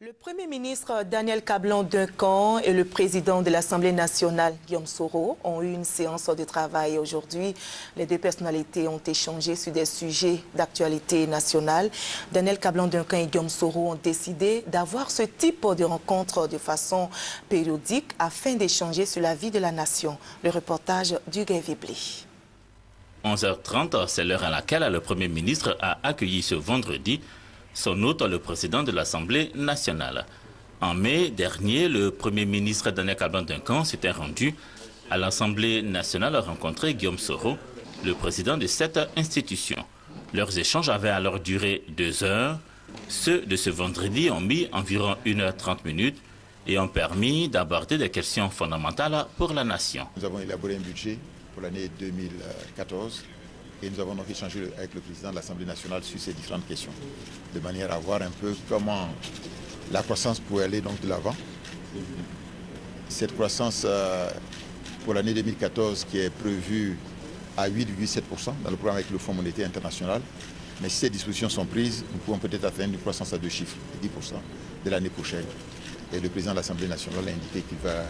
Le Premier ministre Daniel Kablan-Duncan et le président de l'Assemblée nationale, Guillaume Soro, ont eu une séance de travail aujourd'hui. Les deux personnalités ont échangé sur des sujets d'actualité nationale. Daniel Kablan-Duncan et Guillaume Soro ont décidé d'avoir ce type de rencontre de façon périodique afin d'échanger sur la vie de la nation. Le reportage d'Hugues Viblé. 11h30, c'est l'heure à laquelle le Premier ministre a accueilli ce vendredi son hôte, le président de l'Assemblée nationale. En mai dernier, le Premier ministre Daniel Kablan-Duncan s'était rendu à l'Assemblée nationale rencontrer Guillaume Soro, le président de cette institution. Leurs échanges avaient alors duré 2 heures. Ceux de ce vendredi ont mis environ 1h30 et ont permis d'aborder des questions fondamentales pour la nation. Nous avons élaboré un budget pour l'année 2014 et nous avons donc échangé avec le président de l'Assemblée nationale sur ces différentes questions, de manière à voir un peu comment la croissance pourrait aller donc de l'avant. Cette croissance pour l'année 2014 qui est prévue à 8,7% dans le programme avec le Fonds monétaire international. Mais si ces dispositions sont prises, nous pouvons peut-être atteindre une croissance à 2 chiffres, 10% de l'année prochaine. Et le président de l'Assemblée nationale a indiqué qu'il va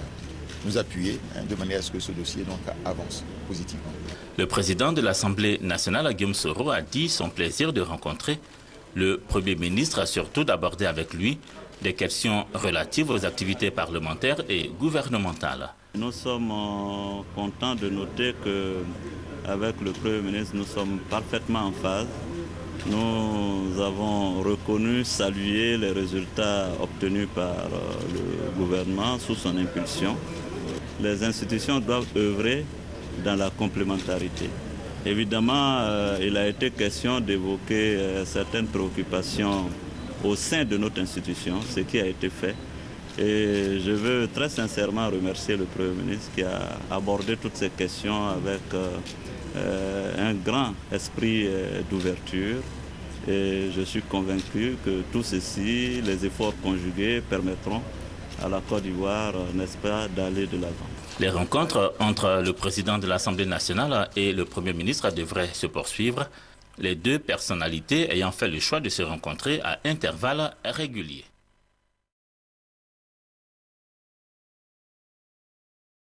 nous appuyer de manière à ce que ce dossier donc avance positivement. Le président de l'Assemblée nationale, Guillaume Soro, a dit son plaisir de rencontrer le Premier ministre, surtout d'aborder avec lui des questions relatives aux activités parlementaires et gouvernementales. Nous sommes contents de noter qu'avec le Premier ministre, nous sommes parfaitement en phase. Nous avons reconnu, salué les résultats obtenus par le gouvernement sous son impulsion. Les institutions doivent œuvrer dans la complémentarité. Évidemment, il a été question d'évoquer certaines préoccupations au sein de notre institution, ce qui a été fait. Et je veux très sincèrement remercier le Premier ministre qui a abordé toutes ces questions avec un grand esprit d'ouverture. Et je suis convaincu que tout ceci, les efforts conjugués, permettront à la Côte d'Ivoire, n'est-ce pas, d'aller de l'avant. Les rencontres entre le président de l'Assemblée nationale et le Premier ministre devraient se poursuivre, les deux personnalités ayant fait le choix de se rencontrer à intervalles réguliers.